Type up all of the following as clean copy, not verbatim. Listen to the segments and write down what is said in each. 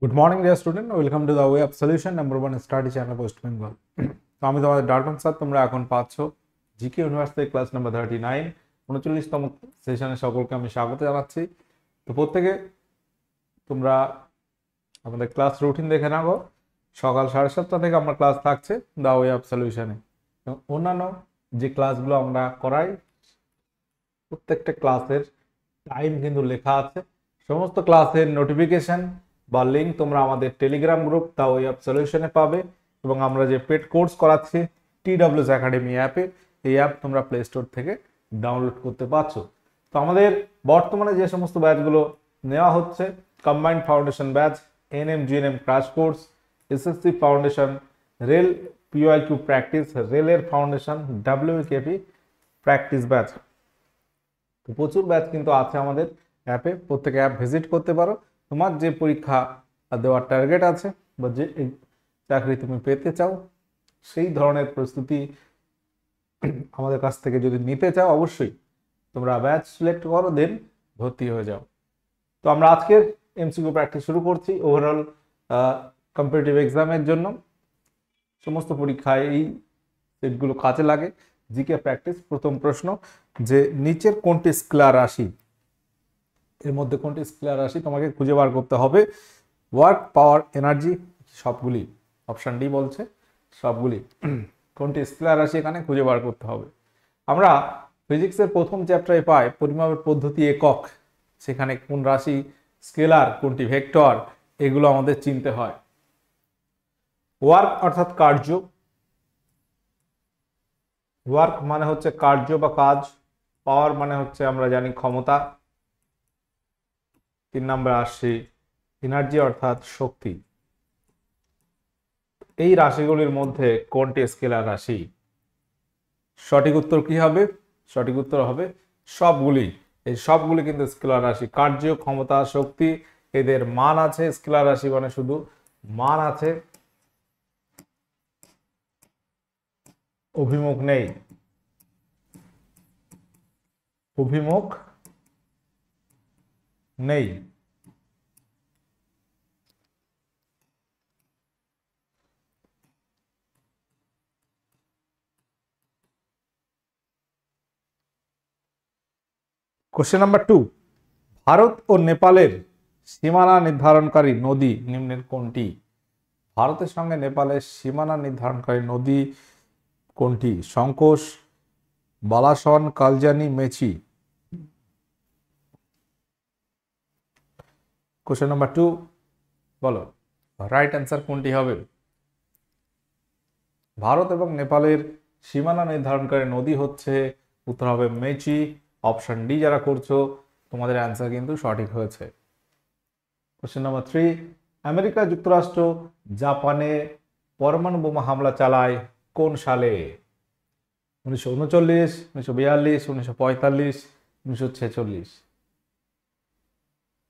Good morning dear student, welcome to the way of solution number one study channel West Bengal. তো আমি তোমাদের Dalton sir. তোমরা এখন পাচ্ছ জিকে ইউনিভার্সিটি ক্লাস নাম্বার 39 39তম সেশনে সকলকে আমি স্বাগত জানাচ্ছি। তো প্রত্যেকে তোমরা আমাদের ক্লাস রুটিন দেখে নাও। সকাল 7:30 থেকে আমার ক্লাস থাকছে দ্য ওয়ে অফ সলিউশনে। অন্যান্য যে ক্লাসগুলো আমরা করাই প্রত্যেকটা ক্লাসের টাইম কিন্তু লেখা আছে। সমস্ত ক্লাসের নোটিফিকেশন বা লিঙ্ক তোমরা আমাদের telegram group the way of সলিউশনে পাবে, এবং আমরা যে পেড কোর্স করাচ্ছি TWS একাডেমি অ্যাপে, এই অ্যাপ তোমরা প্লে স্টোর থেকে ডাউনলোড করতে পারছো। তো আমাদের বর্তমানে যে সমস্ত ব্যাচগুলো নেওয়া হচ্ছে, combined foundation batch, NM/GNM crash course, SSC foundation, rail PYQ practice, রেলের ফাউন্ডেশন, WKP প্র্যাকটিস ব্যাচ। তো প্রচুর ব্যাচ কিন্তু আছে আমাদের অ্যাপে, প্রত্যেকে অ্যাপ ভিজিট করতে পারো। তোমার যে পরীক্ষা দেওয়ার টার্গেট আছে বা যে চাকরি তুমি পেতে চাও, সেই ধরনের প্রস্তুতি আমাদের কাছ থেকে যদি নিতে চাও, অবশ্যই তোমরা ব্যাচ সিলেক্ট করো, দেন ভর্তি হয়ে যাও। তো আমরা আজকের MCQ প্র্যাকটিস শুরু করছি ওভারঅল কম্পিটিটিভ এক্সামের জন্য। সমস্ত পরীক্ষায় এই সেটগুলো কাজে লাগে। জিকে প্র্যাকটিস, প্রথম প্রশ্ন, যে নিচের কোনটি স্কেলার রাশি? এর মধ্যে কোনটি স্কেলার রাশি তোমাকে খুঁজে বার করতে হবে। ওয়ার্ক, পাওয়ার, এনার্জি, সবগুলি। অপশন ডি বলছে সবগুলি। কোনটি স্কেলার রাশি এখানে খুঁজে বার করতে হবে। আমরা ফিজিক্সের প্রথম চ্যাপ্টারে পাই পরিমাপের পদ্ধতি একক, সেখানে কোন রাশি স্কেলার, কোনটি ভেক্টর, এগুলো আমাদের চিনতে হয়। ওয়ার্ক অর্থাৎ কার্য, ওয়ার্ক মানে হচ্ছে কার্য বা কাজ। পাওয়ার মানে হচ্ছে আমরা জানি ক্ষমতা। 3 নম্বর আসছে এনার্জি অর্থাৎ শক্তি। এই রাশিগুলির মধ্যে কোনটি স্কেলার রাশি? সঠিক উত্তর কি হবে? সঠিক উত্তর হবে সবগুলি। এই সবগুলি কিন্তু স্কেলার রাশি। কার্য, ক্ষমতা, শক্তি, এদের মান আছে। স্কেলার রাশি মানে শুধু মান আছে, অভিমুখ নেই। অভিমুখ নেই। কোশ্চেন নাম্বার 2, ভারত ও নেপালের সীমানা নির্ধারণকারী নদী নিম্নের কোনটি? ভারতের সঙ্গে নেপালের সীমানা নির্ধারণকারী নদী কোনটি? Sankosh, Balason, Kaljani, Messi. Question number 2, বলো রাইট অ্যান্সার কোনটি হবে? ভারত এবং নেপালের সীমানা নির্ধারণকারী নদী হচ্ছে, উত্তর হবে মেচি। অপশন ডি যারা করছো, তোমাদের অ্যান্সার কিন্তু সঠিক হয়েছে। কোশ্চেন নাম্বার 3, আমেরিকা যুক্তরাষ্ট্র জাপানে পরমাণু বোমা হামলা চালায় কোন সালে? 1939, 1942, 1945, 1946।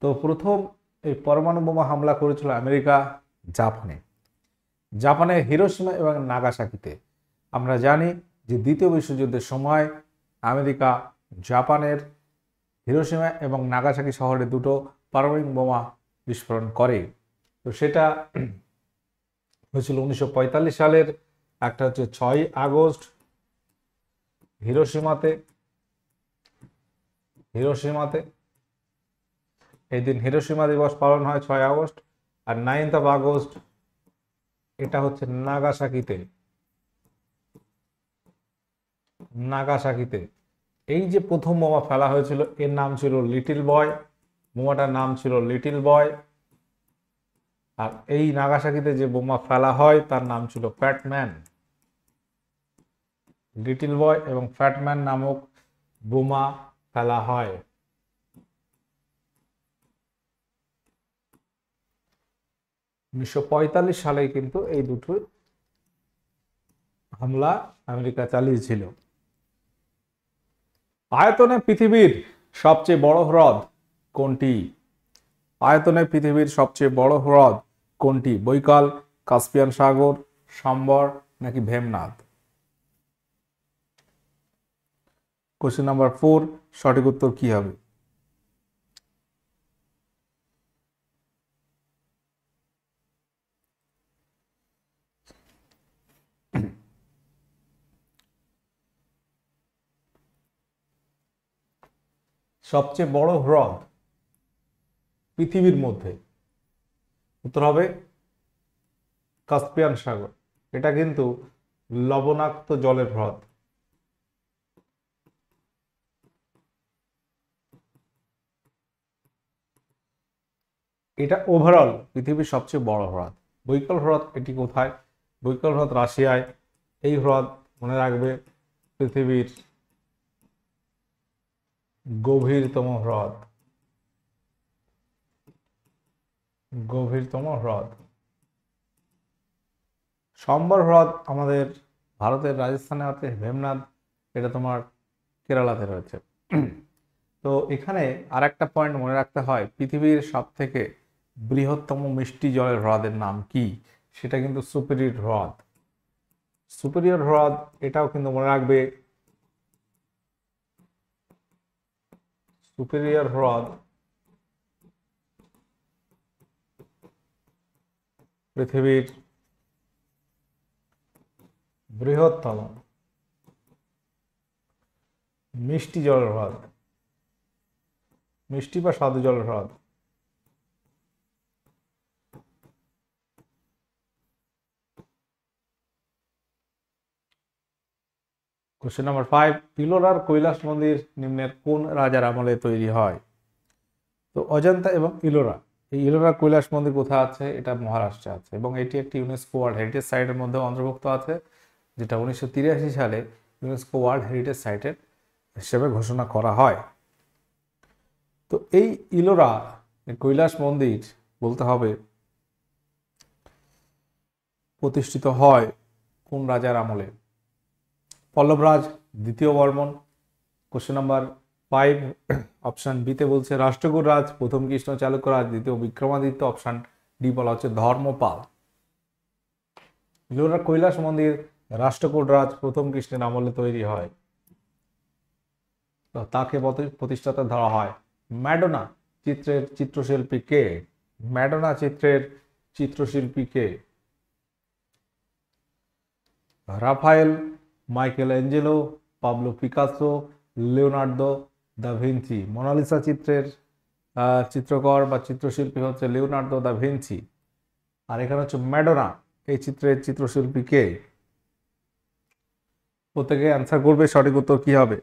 তো প্রথম এই পরমাণু বোমা হামলা করেছিল আমেরিকা জাপানে, জাপানের হিরোশিমা এবং নাগাসাকিতে। আমরা জানি যে দ্বিতীয় বিশ্বযুদ্ধের সময় আমেরিকা জাপানের হিরোশিমা এবং নাগাসাকি শহরে দুটো পারমাণবিক বোমা বিস্ফোরণ করে। তো সেটা হয়েছিল 1945 সালের। একটা হচ্ছে 6ই আগস্ট হিরোশিমাতে, হিরোশিমাতে এই দিন হিরোশিমা দিবস পালন হয় 6 August. R 9th of August এটা হচ্ছে নাগাসাকিতে, নাগাসাকিতে। এই যে প্রথম বোমা ফেলা হয়েছিল, এর নাম ছিল লিটল বয়। বোমাটার নাম ছিল লিটল বয়। আর এই নাগাসাকিতে যে বোমা ফেলা হয় তার নাম ছিল ফ্যাটম্যান। লিটল বয় এবং ফ্যাটম্যান নামক বোমা ফেলা হয়। উনিশশো সালে কিন্তু এই দুটো হামলা আমেরিকা চালিয়েছিল। আয়তনে পৃথিবীর সবচেয়ে বড় হ্রদ কোনটি? আয়তনে পৃথিবীর সবচেয়ে বড় হ্রদ কোনটি? বৈকাল, কাস্পিয়ান সাগর, সম্বর, নাকি ভেমনাথ? কোশ্চেন নাম্বার 4, সঠিক উত্তর কি হবে? সবচেয়ে বড় হ্রদ পৃথিবীর মধ্যে? উত্তর হবে কাস্পিয়ান সাগর। এটা কিন্তু লবণাক্ত জলের হ্রদ। এটা ওভারঅল পৃথিবীর সবচেয়ে বড় হ্রদ। বৈকাল হ্রদ এটি কোথায়? বৈকাল হ্রদ রাশিয়ায়। এই হ্রদ মনে রাখবে পৃথিবীর গভীরতম হ্রদ। গভীরতম হ্রদ। সম্বর হ্রদ আমাদের ভারতের রাজস্থানে আছে। ভেমনাথ এটা তোমার কেরালাতে রয়েছে। তো এখানে আর একটা পয়েন্ট মনে রাখতে হয়, পৃথিবীর সব থেকে বৃহত্তম মিষ্টি জলের হ্রদের নাম কি? সেটা কিন্তু সুপিরিয়র হ্রদ। সুপিরিয়র হ্রদ এটাও কিন্তু মনে রাখবে, সুপিরিয়র হ্রদ পৃথিবীর বৃহত্তম মিষ্টি জলের হ্রদ, মিষ্টি বা স্বাদু জলের হ্রদ। কোশ্চেন নাম্বার 5, ইলোরার কৈলাস মন্দির নিম্নের কোন রাজার আমলে তৈরি হয়? তো অজন্তা এবং ইলোরা, এই ইলোরার কৈলাস মন্দির কোথায় আছে? এটা মহারাষ্ট্রে আছে এবং এটি একটি ইউনেস্কো ওয়ার্ল্ড হেরিটেজ সাইটের মধ্যে অন্তর্ভুক্ত আছে, যেটা 1983 সালে ইউনেস্কো ওয়ার্ল্ড হেরিটেজ সাইটের হিসেবে ঘোষণা করা হয়। তো এই ইলোরা কৈলাস মন্দির বলতে হবে প্রতিষ্ঠিত হয় কোন রাজার আমলে? পল্লবরাজ, দ্বিতীয় বর্মন। কোশ্চেন নাম্বার 5 অপশন বিতে বলছে রাষ্ট্রকূট রাজ, প্রথম কৃষ্ণ চালুক্য রাজ, দ্বিতীয় বিক্রমাদিত্য। অপশন ডি বলা হচ্ছে ধর্মপাল। ইলোরা কৈলাস মন্দির রাষ্ট্রকূট রাজ প্রথম কৃষ্ণের আমলে তৈরি হয়। তো তাকে প্রতিষ্ঠাতা ধরা হয়। ম্যাডোনা চিত্রের চিত্রশিল্পী কে? ম্যাডোনা চিত্রের চিত্রশিল্পী কে? Raphael, Michael Angelo, Pablo Picasso, Leonardo da Vinci. Mona Lisa চিত্রের চিত্রকর বা চিত্রশিল্পী হচ্ছে লিওনার্দো দা ভিঞ্চি। আর এখানে হচ্ছে ম্যাডোনা, এই চিত্রের চিত্রশিল্পী কে? প্রত্যেকে অ্যান্সার করবে, সঠিক উত্তর কি হবে?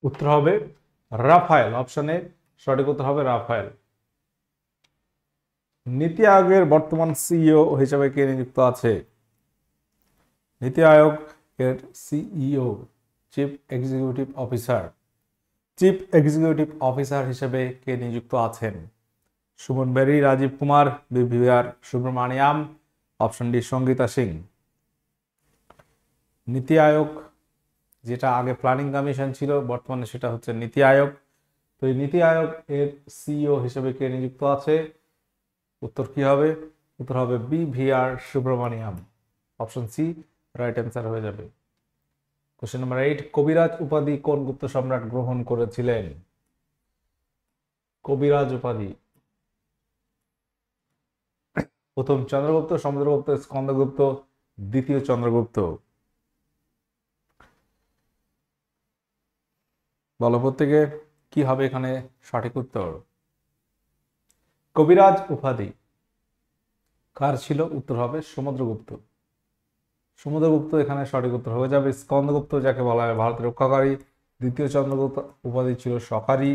উত্তর হবে রাফায়েল। অপশনে সঠিক উত্তর হবে রাফায়েল। নীতি আয়োগের বর্তমান সিইও হিসেবে কে নিযুক্ত আছে? নীতি আয়োগ এর CEO chief executive officer. Chief executive officer হিসেবে কে নিযুক্ত আছেন? Suman Bery, Rajiv Kumar, BVR Subramaniam. Option D Sangeeta Singh. NITI Aayog, যেটা আগে প্ল্যানিং কমিশন ছিল, বর্তমানে সেটা হচ্ছে নীতি আয়োগ। তো এই নীতি আয়োগ এর সিইও হিসেবে কে নিযুক্ত আছে? উত্তর কি হবে? উত্তর হবে BVR Subramaniam. Option C right answer হয়ে যাবে। কোশ্চেন নাম্বার 8, কবিরাজ উপাধি কোন গুপ্ত সম্রাট গ্রহণ করেছিলেন? কবিরাজ উপাধি প্রথম চন্দ্রগুপ্ত, সমুদ্রগুপ্ত, স্কন্দগুপ্ত, দ্বিতীয় চন্দ্রগুপ্ত। বলো প্রত্যেকে কি হবে এখানে সঠিক উত্তর? কবিরাজ উপাধি কার ছিল? উত্তর হবে সমুদ্রগুপ্ত। সমুদ্রগুপ্ত এখানে সঠিক উত্তর হয়ে যাবে। স্কন্দগুপ্ত যাকে বলা হয় ভারতের রক্ষাকারী। দ্বিতীয় চন্দ্রগুপ্ত উপাধি ছিল শকারী,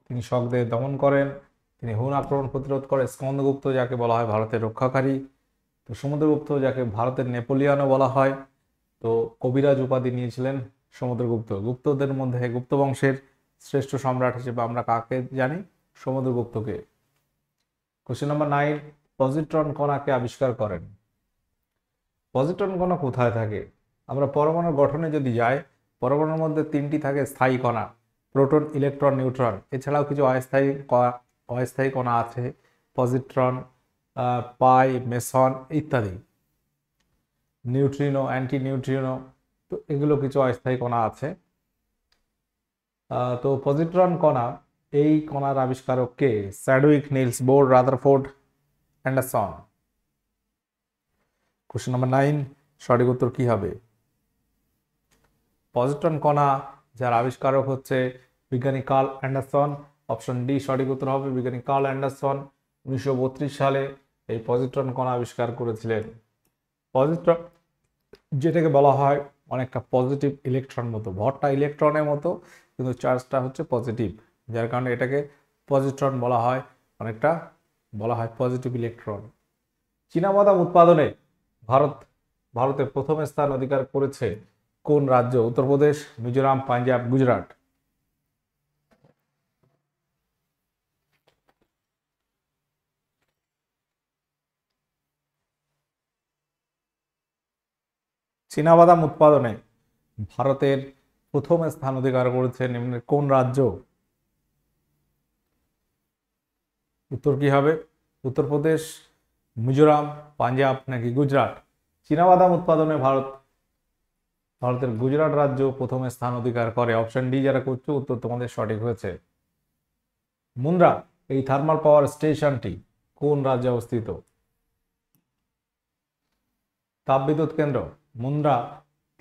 তিনি শকদের দমন করেন, তিনি হুন আক্রমণ প্রতিরোধ করে। স্কন্দগুপ্ত যাকে বলা হয় ভারতের রক্ষাকারী। তো সমুদ্রগুপ্ত যাকে ভারতের নেপোলিয়ানও বলা হয়। তো কবিরাজ উপাধি নিয়েছিলেন সমুদ্রগুপ্ত। গুপ্তদের মধ্যে গুপ্ত বংশের শ্রেষ্ঠ সম্রাট হিসেবে আমরা কাকে জানি? সমুদ্রগুপ্তকে। কোশ্চেন নাম্বার 9, পজিট্রন কণাকে আবিষ্কার করেন? পজিট্রন কণা কোথায় থাকে? আমরা পরমাণুর গঠনে যদি যাই, পরমাণুর মধ্যে 3টি থাকে স্থায়ী কণা, প্রোটন, ইলেকট্রন, নিউট্রন। এছাড়াও কিছু অস্থায়ী কণা আছে, পজিট্রন, পাই, মেসন ইত্যাদি, নিউট্রিনো, অ্যান্টি নিউট্রিনো। তো এগুলো কিছু অস্থায়ী কণা আছে। তো পজিট্রন কণা, এই কণার আবিষ্কারক কে? Chadwick, Niels Bohr, Rutherford, Anderson. Question number 9, সঠিক উত্তর কি হবে? পজিট্রন কণা যার আবিষ্কারক হচ্ছে বিজ্ঞানী কার্ল অ্যান্ডারসন। অপশন ডি সঠিক উত্তর হবে। বিজ্ঞানী কার্ল অ্যান্ডারসন 1932 সালে এই পজিট্রন কণা আবিষ্কার করেছিলেন। পজিট্রন যেটাকে বলা হয় অনেকটা পজিটিভ ইলেকট্রন মতো, ভরটা ইলেকট্রনের মতো কিন্তু চার্জটা হচ্ছে পজিটিভ, যার কারণে এটাকে পজিট্রন বলা হয়, অনেকটা বলা হয় পজিটিভ ইলেকট্রন। চীনাবাদাম উৎপাদনে ভারতের প্রথম স্থান অধিকার করেছে কোন রাজ্য? উত্তরপ্রদেশ, মিজোরাম, পাঞ্জাব, গুজরাট। চীনাবাদাম উৎপাদনে ভারতের প্রথম স্থান অধিকার করেছে নিম্নের কোন রাজ্য? উত্তর কি হবে? উত্তরপ্রদেশ, মিজোরাম, পাঞ্জাব নাকি গুজরাট? চীনাবাদাম উৎপাদনে ভারতের গুজরাট রাজ্য প্রথম স্থান অধিকার করে। অপশন ডি যারা করছে উত্তর তোমাদের সঠিক হয়েছে। মুন্দ্রা, এই থার্মাল পাওয়ার স্টেশনটি কোন রাজ্যে অবস্থিত? তাপবিদ্যুৎ কেন্দ্র, মুন্দ্রা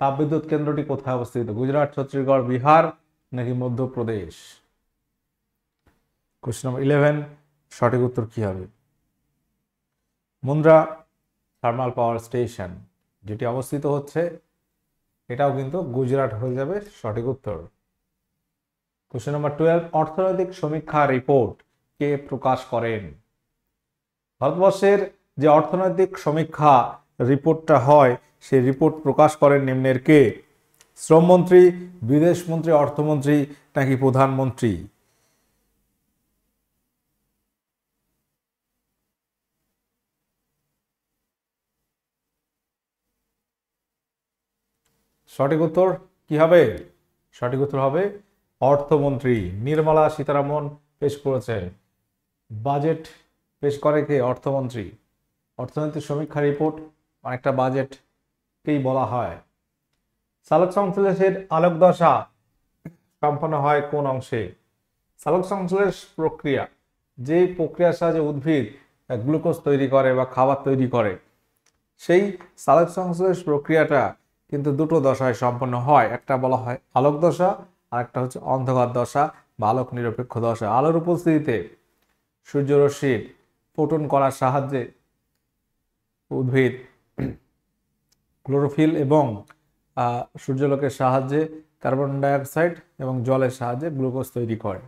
তাপবিদ্যুৎ কেন্দ্রটি কোথায় অবস্থিত? গুজরাট, ছত্তিশগড়, বিহার নাকি মধ্যপ্রদেশ? কোশ্চেন নম্বর 11, সঠিক উত্তর কি হবে? মুন্দ্রা থার্মাল পাওয়ার স্টেশন যেটি অবস্থিত হচ্ছে, এটাও কিন্তু গুজরাট হয়ে যাবে সঠিক উত্তর। কোশ্চেন নম্বর 12, অর্থনৈতিক সমীক্ষা রিপোর্ট কে প্রকাশ করেন? ভারতবর্ষের যে অর্থনৈতিক সমীক্ষা রিপোর্টটা হয়, সেই রিপোর্ট প্রকাশ করেন নিম্নের কে? শ্রমমন্ত্রী, বিদেশমন্ত্রী, অর্থমন্ত্রী নাকি প্রধানমন্ত্রী? সঠিক উত্তর কি হবে? সঠিক উত্তর হবে অর্থমন্ত্রী। নির্মলা সীতারামন পেশ করেছে। বাজেট পেশ করে কে? অর্থমন্ত্রী। অর্থনৈতিক সমীক্ষা রিপোর্ট অনেকটা বাজেটকেই বলা হয়। সালোক সংশ্লেষের আলোক দশা সম্পন্ন হয় কোন অংশে? সালোক সংশ্লেষ প্রক্রিয়া, যে প্রক্রিয়ার সাহায্যে উদ্ভিদ গ্লুকোজ তৈরি করে বা খাবার তৈরি করে, সেই সালোক সংশ্লেষ প্রক্রিয়াটা কিন্তু দুটো দশায় সম্পন্ন হয়। একটা বলা হয় আলোক দশা, আর একটা হচ্ছে অন্ধকার দশা বা আলোক নিরপেক্ষ দশা। আলোর উপস্থিতিতে সূর্যরশ্মির ফোটন করার সাহায্যে উদ্ভিদ ক্লোরোফিল এবং সূর্যালোকের সাহায্যে কার্বন ডাইঅক্সাইড এবং জলের সাহায্যে গ্লুকোজ তৈরি করে।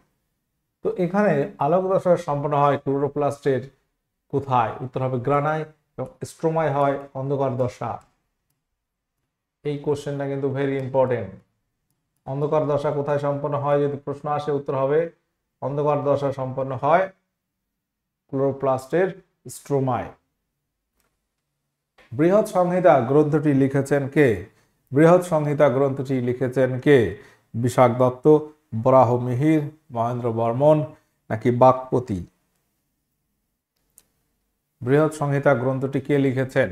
তো এখানে আলোক দশা সম্পন্ন হয় ক্লোরোপ্লাস্টের কোথায়? উত্তর হবে গ্রানায়, এবং স্ট্রোমায় হয় অন্ধকার দশা। এই কোশ্চেনটা কিন্তু ভেরি ইম্পর্টেন্ট। অন্ধকার দশা কোথায় সম্পন্ন হয় যদি প্রশ্ন আসে, উত্তর হবে অন্ধকার দশা সম্পন্ন হয় ক্লোরোপ্লাস্টের স্ট্রোমায়। বৃহৎ সংহিতা গ্রন্থটি লিখেছেন কে? বৃহৎ সংহিতা গ্রন্থটি লিখেছেন কে? বিশাখ দত্ত, বরাহ মিহির, মহেন্দ্র বর্মন নাকি বাক্পতি? বৃহৎ সংহিতা গ্রন্থটি কে লিখেছেন?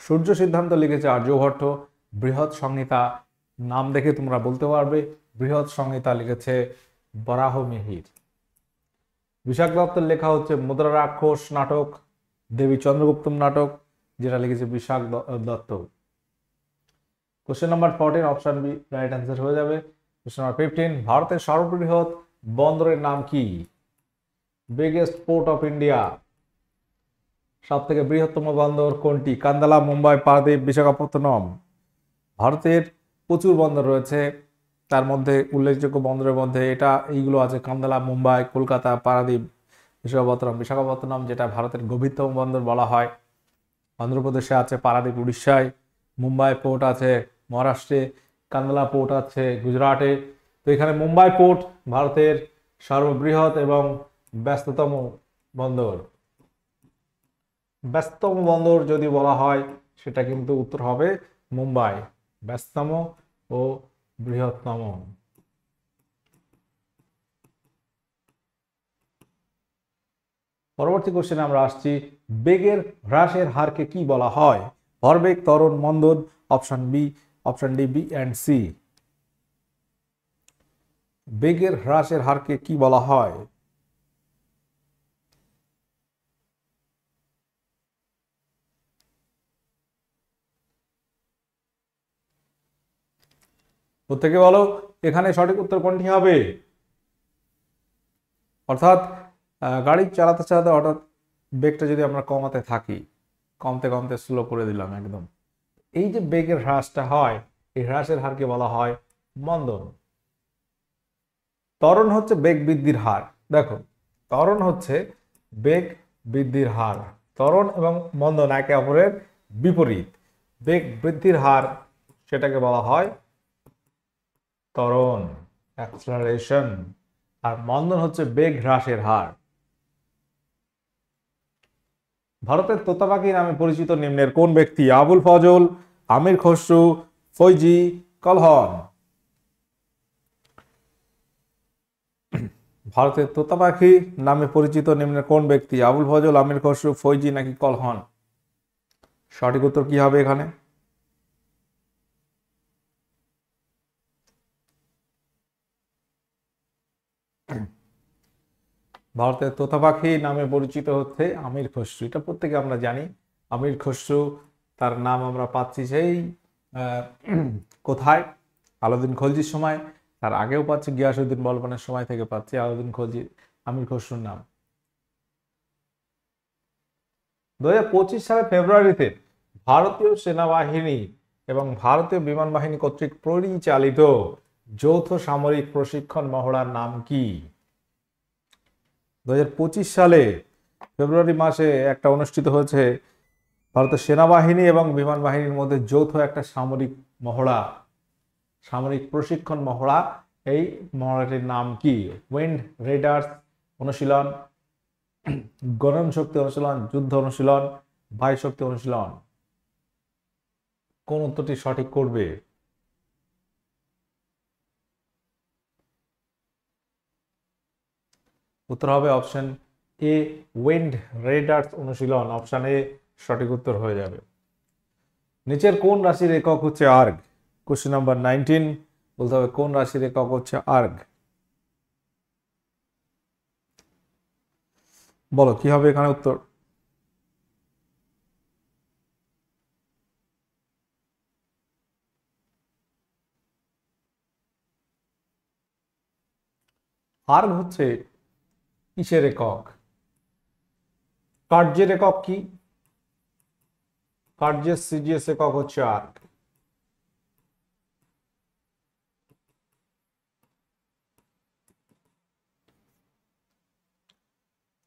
সূর্য সিদ্ধান্ত লিখেছে আর্যভট্ট। বৃহৎ সংহিতা নাম দেখে তোমরা বলতে পারবে, বৃহৎ সংহিতা লিখেছে বরাহ মিহির। বিশাখ দত্তের লেখা হচ্ছে মুদ্রা রাক্ষস নাটক, দেবী চন্দ্রগুপ্তম নাটক, যেটা লিখেছে Vishakhadatta. Question number 14, option B right answer হয়ে যাবে। কোশ্চেন নাম্বার 15, ভারতের সর্ববৃহৎ বন্দরের নাম কি? বিগেস্ট পোর্ট অফ ইন্ডিয়া, সব থেকে বৃহত্তম বন্দর কোনটি? কান্দালা, মুম্বাই, পারাদ্বীপ, বিশাখাপত্তনম। ভারতের প্রচুর বন্দর রয়েছে, তার মধ্যে উল্লেখযোগ্য বন্দরের মধ্যে এইগুলো আছে: কান্দালা, মুম্বাই, কলকাতা, পারাদ্বীপ, বিশাখাপত্তনম। বিশাখাপত্তনম যেটা ভারতের গভীরতম বন্দর বলা হয়। অন্ধ্রপ্রদেশে আছে, পারাদ্বীপ উড়িষ্যায়, মুম্বাই পোর্ট আছে মহারাষ্ট্রে, কান্দালা পোর্ট আছে গুজরাটে। তো এখানে মুম্বাই পোর্ট ভারতের সর্ববৃহৎ এবং ব্যস্ততম বন্দর। ব্যস্ততম বন্দর যদি বলা হয় সেটা কিন্তু উত্তর হবে মুম্বাই, ব্যস্ততম ও বৃহত্তম। পরবর্তী কোশ্চেনে আমরা আসছি, বেগের হ্রাসের হারকে কি বলা হয়? ভরবেগ, ত্বরণ, মন্দন। Option B, option D, B and C. বেগের হ্রাসের হারকে কি বলা হয়? প্রত্যেকে বলো এখানে সঠিক উত্তর কোনটি হবে। অর্থাৎ গাড়ি চালাতে চালাতে হঠাৎ বেগটা যদি আমরা কমাতে থাকি, কমতে কমতে স্লো করে দিলাম একদম, এই যে বেগের হ্রাসটা হয়, এই হ্রাসের হারকে বলা হয় মন্দন। ত্বরণ হচ্ছে বেগ বৃদ্ধির হার। দেখো, ত্বরণ হচ্ছে বেগ বৃদ্ধির হার। ত্বরণ এবং মন্দন একে অপরের বিপরীত। বেগ বৃদ্ধির হার সেটাকে বলা হয় ত্বরণ, অ্যাক্সেলারেশন, আর মন্দন হচ্ছে বেগ হ্রাসের হার। ভারতের তোতা পাখি নামে পরিচিত নিম্নের কোন ব্যক্তি? আবুল ফজল, আমির খসরু, ফৈজি, কলহন। ভারতের তোতা পাখি নামে পরিচিত নিম্নের কোন ব্যক্তি? আবুল ফজল, আমির খসরু, ফৈজি নাকি কলহন? সঠিক উত্তর কি হবে এখানে? ভারতের তোতা পাখি নামে পরিচিত হচ্ছে আমির খসরু। এটা প্রত্যেকে আমরা জানি। আমির খসরু, তার নাম আমরা পাচ্ছি সেই আহ, কোথায়? আলাউদ্দিন খলজির সময়। তার আগেও পাচ্ছি গিয়াসউদ্দিন বলবানের সময় থেকে পাচ্ছি আলাউদ্দিন খলজি, আমির খসরুর নাম। 2025 সালের ফেব্রুয়ারিতে ভারতীয় সেনাবাহিনী এবং ভারতীয় বিমান বাহিনী কর্তৃক পরিচালিত যৌথ সামরিক প্রশিক্ষণ মহড়ার নাম কি? 2025 সালে ফেব্রুয়ারি মাসে একটা অনুষ্ঠিত হয়েছে ভারতের সেনাবাহিনী এবং বিমান বাহিনীর মধ্যে যৌথ একটা সামরিক মহড়া, সামরিক প্রশিক্ষণ মহড়া। এই মহড়াটির নাম কি? উইন্ড রেডার্স অনুশীলন, গণন শক্তি অনুশীলন, যুদ্ধ অনুশীলন, বায়ু শক্তি অনুশীলন। কোন উত্তরটি সঠিক করবে? উত্তর হবে অপশন এ, উইন্ড রেডার্স অনুশীলন। অপশন এ সঠিক উত্তর হয়ে যাবে। নিচের কোন রাশির একক হচ্ছে আর্গ? কোশ্চেন নাম্বার 19, বলতে হবে কোন রাশির একক হচ্ছে আর্গ। বলো কি হবে এখানে উত্তর? আর্গ হচ্ছে কিসের একক? কার্যের একক কি? কার্যের সিজিএস একক হচ্ছে আর্গ।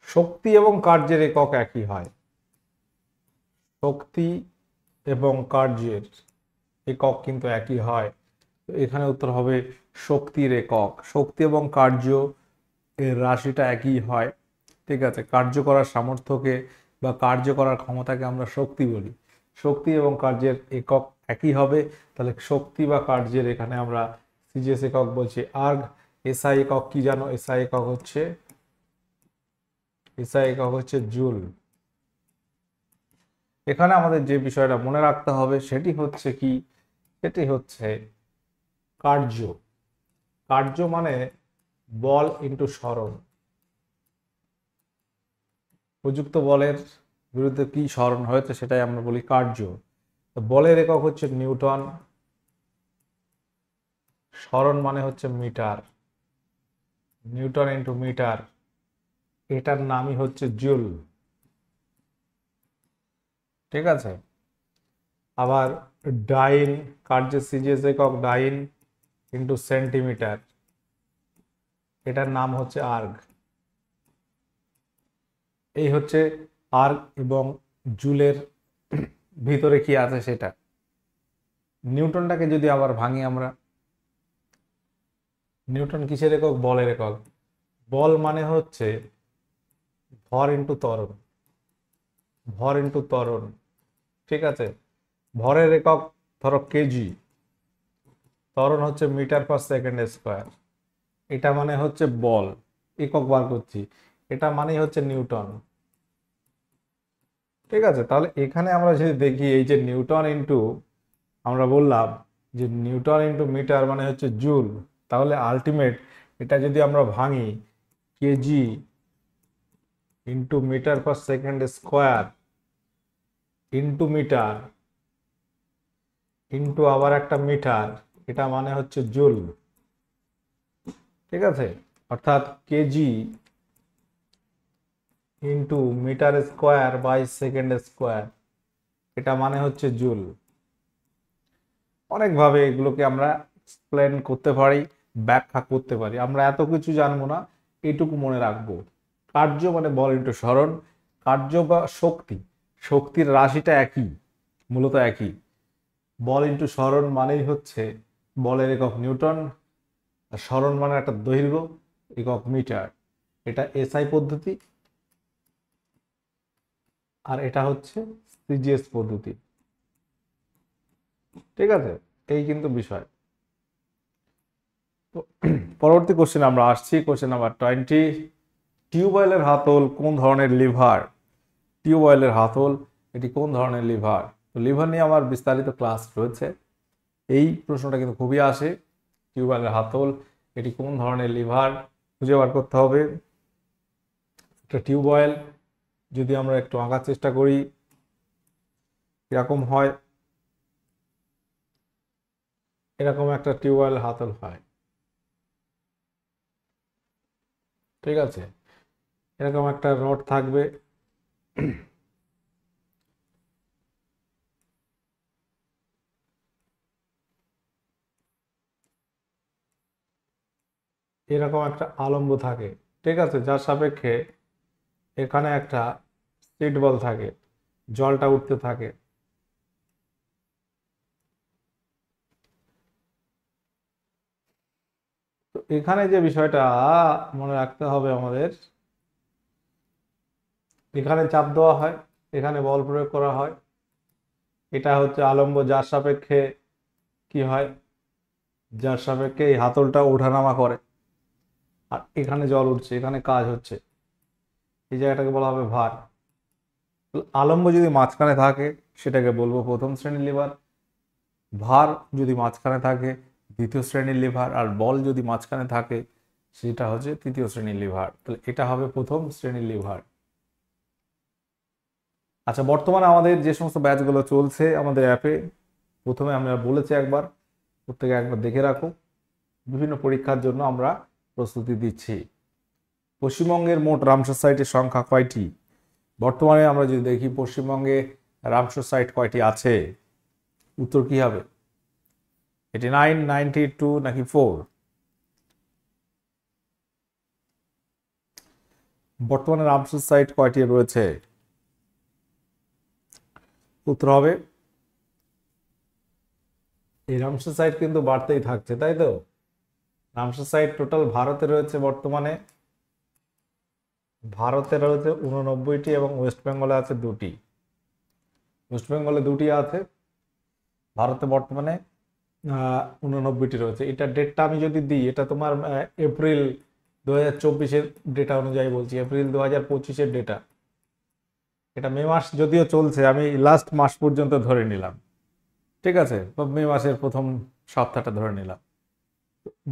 শক্তি এবং কার্যের একক একই হয়। শক্তি এবং কার্যের একক কিন্তু একই হয়। এখানে উত্তর হবে শক্তির একক। শক্তি এবং কার্য এর রাশিটা একই হয়। ঠিক আছে, কার্য করার সামর্থ্যকে বা কার্য করার ক্ষমতাকে আমরা শক্তি বলি। শক্তি এবং কার্যের একক একই হবে, তাহলে শক্তি বা কার্যের এখানে আমরা সিজিএস একক বলছি আর্গ। এসআই একক কি জানো? এসআই একক হচ্ছে জুল। এখানে আমাদের যে বিষয়টা মনে রাখতে হবে সেটি হচ্ছে কি? সেটি হচ্ছে কার্য। কার্য মানে বল ইন্টু সরণ। প্রযুক্ত বলের বিরুদ্ধে কি সরণ হয়েছে সেটাই আমরা বলি কার্য। বলের একক হচ্ছে নিউটন, সরণ মানে হচ্ছে মিটার। নিউটন ইন্টু মিটার, এটার নামই হচ্ছে জুল। ঠিক আছে। আবার ডাইন, কার্যের সিজিএস একক ডাইন ইন্টু সেন্টিমিটার, এটার নাম হচ্ছে আর্গ। এই হচ্ছে আর্গ এবং জুলের ভিতরে কি আছে সেটা। নিউটনটাকে যদি আবার ভাঙি আমরা, নিউটন কিসের একক? বলের একক। বল মানে হচ্ছে ভর ইন্টু ত্বরণ। ভর ইন্টু ত্বরণ, ঠিক আছে। ভরের একক ধরো কেজি, ত্বরণ হচ্ছে মিটার পার সেকেন্ড স্কোয়ার, এটা মানে হচ্ছে বল, একক বার করছি, এটা মানেই হচ্ছে নিউটন, ঠিক আছে। তাহলে এখানে আমরা যদি দেখি এই যে নিউটন ইন্টু, আমরা বললাম যে নিউটন ইন্টু মিটার মানে হচ্ছে জুল, তাহলে আলটিমেট এটা যদি আমরা ভাঙি KG into meter per second square into meter into আবার একটা মিটার, এটা মানে হচ্ছে জুল, ঠিক আছে। অর্থাৎ KG into meter square by second square, এটা মানে হচ্ছে জুল। অনেকভাবে এগুলোকে আমরা এক্সপ্লেন করতে পারি, ব্যাখ্যা করতে পারি, আমরা এত কিছু জানবো না, এইটুকু মনে রাখবো। কার্য মানে বল ইন্টু সরণ, কার্য বা শক্তি, শক্তির রাশিটা একই, মূলত একই। বল ইন্টু সরণ মানেই হচ্ছে বলের একক নিউটন, আর সরণ মানে একটা দৈর্ঘ্য, একক মিটার। এটা এসআই পদ্ধতি, আর এটা হচ্ছে সিজিএস পদ্ধতি, ঠিক আছে। এই কিন্তু বিষয়। তো পরবর্তী কোশ্চেন আমরা আসছি, কোশ্চেন নাম্বার 20। টিউবওয়েলের হাতল কোন ধরনের লিভার? টিউবওয়েলের হাতল এটি কোন ধরনের লিভার? তো লিভার নিয়ে আমার বিস্তারিত ক্লাস রয়েছে, এই প্রশ্নটা কিন্তু খুবই আসে। টিউবওয়েলের হাতল এটি কোন ধরনের লিভার খুঁজে বার করতে হবে। একটা টিউবওয়েল যদি আমরা একটু আঁকার চেষ্টা করি, এরকম হয়, এরকম একটা টিউবওয়েল হাতল হয়, ঠিক আছে। এরকম একটা রড থাকবে, এরকম একটা আলম্ব থাকে, ঠিক আছে, যার সাপেক্ষে এখানে একটা সিট বল থাকে, জলটা উঠতে থাকে। তো এখানে যে বিষয়টা মনে রাখতে হবে আমাদের, এখানে চাপ দেওয়া হয়, এখানে বল প্রয়োগ করা হয়, এটা হচ্ছে আলম্ব, যার সাপেক্ষে কি হয়, যার সাপেক্ষে এই হাতলটা ওঠানামা করে, আর এখানে জল উঠছে, এখানে কাজ হচ্ছে, এই জায়গাটাকে বলা হবে ভার। আলম্ব যদি মাঝখানে থাকে সেটাকে বলবো প্রথম শ্রেণীর লিভার, ভার যদি মাঝখানে থাকে দ্বিতীয় শ্রেণীর লিভার, আর বল যদি মাঝখানে থাকে সেটা হচ্ছে তৃতীয় শ্রেণীর লিভার। তাহলে এটা হবে প্রথম শ্রেণীর লিভার। আচ্ছা, বর্তমানে আমাদের যে সমস্ত ব্যাচগুলো চলছে আমাদের অ্যাপে, প্রথমে আমরা বলেছি একবার, প্রত্যেকে একবার দেখে রাখো, বিভিন্ন পরীক্ষার জন্য আমরা প্রস্তুতি দিচ্ছি। পশ্চিমবঙ্গের মোট রামসার সাইটের সংখ্যা কয়টি? বর্তমানে আমরা যদি দেখি পশ্চিমবঙ্গে রামসার সাইট কয়টি আছে, উত্তর কি হবে? 89, 92 নাকি 4? বর্তমানে রামসার সাইট কয়টি রয়েছে? উত্তর হবে, এই রামসার সাইট কিন্তু বাড়তেই থাকছে, তাই তো। রামসার সাইট টোটাল ভারতে রয়েছে বর্তমানে, ভারতে রয়েছে 89টি এবং ওয়েস্ট বেঙ্গলে আছে 2টি। ওয়েস্ট বেঙ্গলে 2টি আছে, ভারতে বর্তমানে 89টি রয়েছে। এটা ডেটটা আমি যদি দিই, এটা তোমার এপ্রিল 2024-এর ডেটা অনুযায়ী বলছি, এপ্রিল 2025-এর ডেটা। এটা মে মাস যদিও চলছে, আমি লাস্ট মাস পর্যন্ত ধরে নিলাম, ঠিক আছে, বা মে মাসের প্রথম সপ্তাহটা ধরে নিলাম।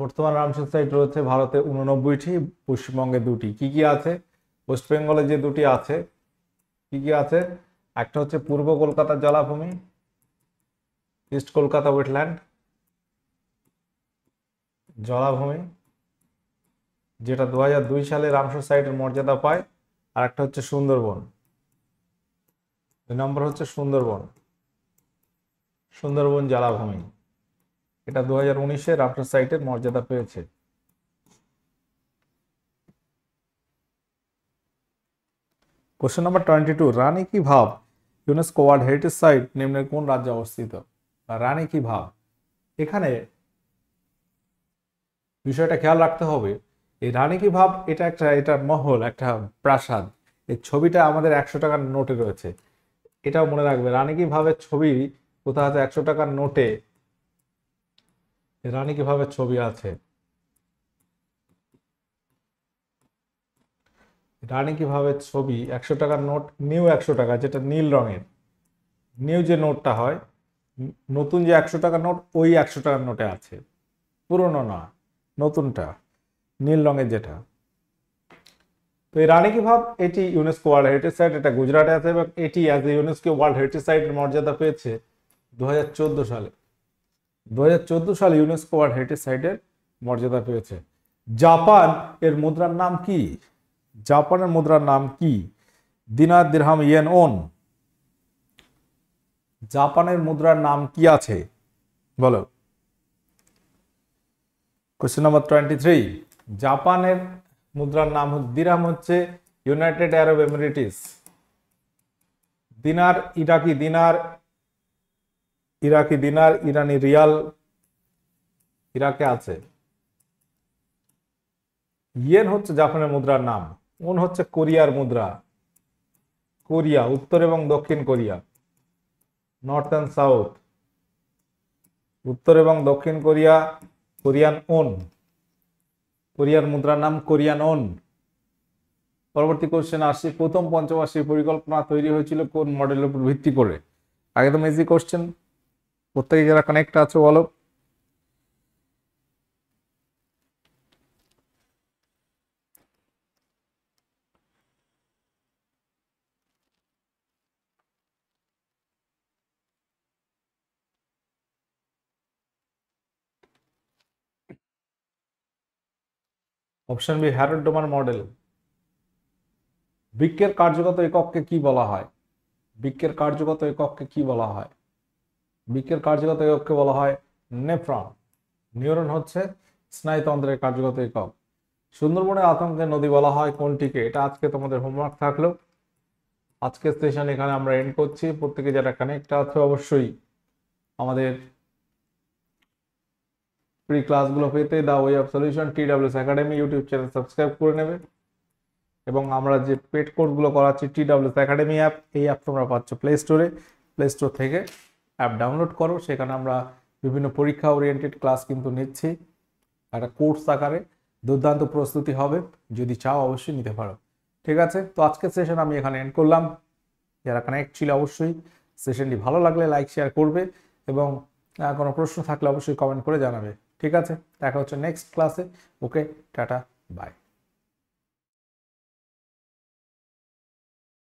বর্তমান রামসার সাইট রয়েছে ভারতে 89টি, পশ্চিমবঙ্গে 2টি। কি কি আছে? ওয়েস্ট বেঙ্গলে যে 2টি আছে, কি কি আছে? একটা হচ্ছে পূর্ব কলকাতার জলাভূমি, ইস্ট কলকাতা ওয়েটল্যান্ড জলাভূমি, যেটা 2002 সালে রামসার সাইটের মর্যাদা পায়। আর একটা হচ্ছে সুন্দরবন, 2 নম্বর হচ্ছে সুন্দরবন, সুন্দরবন জলাভূমি, এটা 2019-এ রামসার সাইটের মর্যাদা পেয়েছে। কোশ্চেন নাম্বার 22, রানী কি ভাব ইউনেস্কো ওয়ার্ল্ড হেরিটেজ সাইট নিম্নের কোন রাজ্যে অবস্থিত? রানী কি ভাব, এখানে বিষয়টা খেয়াল রাখতে হবে, এই রানী কি ভাব এটা একটা, এটা মহল, একটা প্রাসাদ, এই ছবিটা আমাদের 100 টাকার নোটে রয়েছে, এটাও মনে রাখবে। রানী কি ভাবের ছবি কোথাও আছে 100 টাকার নোটে, রানী কি ভাবের ছবি আছে। রানী কি ভাবের ছবি 100 টাকার নোট, নিউ 100 টাকা যেটা নীল রঙের, নিউ যে নোটটা হয়, নতুন যে 100 টাকার নোট ওই 100 টাকার নোটে আছে, পুরনো না, নতুনটা নীল রঙের যেটা। তো এই রানী কি ভাব এটি ইউনেস্কো ওয়ার্ল্ড হেরিটেজ সাইট, এটা গুজরাটে আছে এবং এটি as a UNESCO world heritage সাইটের মর্যাদা পেয়েছে 2014 সালে। 2014 সালে ইউনেস্কো ওয়ার্ল্ড হেরিটেজ সাইটের মর্যাদা পেয়েছে। জাপান এর মুদ্রার নাম কি? জাপানের মুদ্রার নাম কি? দিনার, দিরহাম, ইয়েন, ওন। জাপানের মুদ্রার নাম কি আছে বলো। কোশ্চেন নাম্বার 23, জাপানের মুদ্রার নাম দিরহাম হচ্ছে ইউনাইটেড আরব এমিরেটিস, দিনার ইরাকি দিনার, ইরাকি দিনার, ইরানি রিয়াল ইরাকে আছে। ইয়েন হচ্ছে জাপানের মুদ্রার নাম। ওন হচ্ছে কোরিয়ার মুদ্রা, কোরিয়া, উত্তর এবং দক্ষিণ কোরিয়া, নর্থ অ্যান্ড সাউথ, উত্তর এবং দক্ষিণ কোরিয়া, কোরিয়ান ওন, কোরিয়ার মুদ্রার নাম কোরিয়ান ওন। পরবর্তী কোশ্চেন আসছে, প্রথম পঞ্চবার্ষিক পরিকল্পনা তৈরি হয়েছিল কোন মডেলের উপর ভিত্তি করে? একদম ইজি কোশ্চেন, প্রত্যেকে যারা কানেক্ট আছে বলো। Option B Harrod Domar model. বৃক্কের কার্যগত একককে কি বলা হয়? বৃক্কের কার্যগত একককে কি বলা হয়? বৃক্কের কার্যগত একককে বলা হয় নেফ্রন। নিউরন হচ্ছে স্নায়ুতন্ত্রের কার্যগত একক। সুন্দরবনের আতঙ্কের নদী বলা হয় কোনটিকে? এটা আজকে তোমাদের হোমওয়ার্ক থাকলো। আজকের সেশন এখানে আমরা এন্ড করছি। প্রত্যেকে যারা কানেক্ট আছে অবশ্যই আমাদের প্রি ক্লাসগুলো পেতে the way of solution TWS academy YouTube channel subscribe করে নেবে, এবং আমরা যে পেড কোর্সগুলো করাচ্ছি TWS একাডেমি অ্যাপ, এই অ্যাপ তোমরা পাচ্ছ প্লে স্টোরে। প্লে স্টোর থেকে অ্যাপ ডাউনলোড করো, সেখানে আমরা বিভিন্ন পরীক্ষা ওরিয়েন্টেড ক্লাস কিন্তু নিচ্ছি একটা কোর্স আকারে। দুর্দান্ত প্রস্তুতি হবে, যদি চাও অবশ্যই নিতে পারো। ঠিক আছে, তো আজকের সেশন আমি এখানে এন্ড করলাম। যারা কানেক্ট ছিল অবশ্যই সেশনটি ভালো লাগলে লাইক শেয়ার করবে, এবং কোনো প্রশ্ন থাকলে অবশ্যই কমেন্ট করে জানাবে। ঠিক আছে, দেখা হচ্ছে নেক্সট ক্লাসে। ওকে, টাটা, বাই।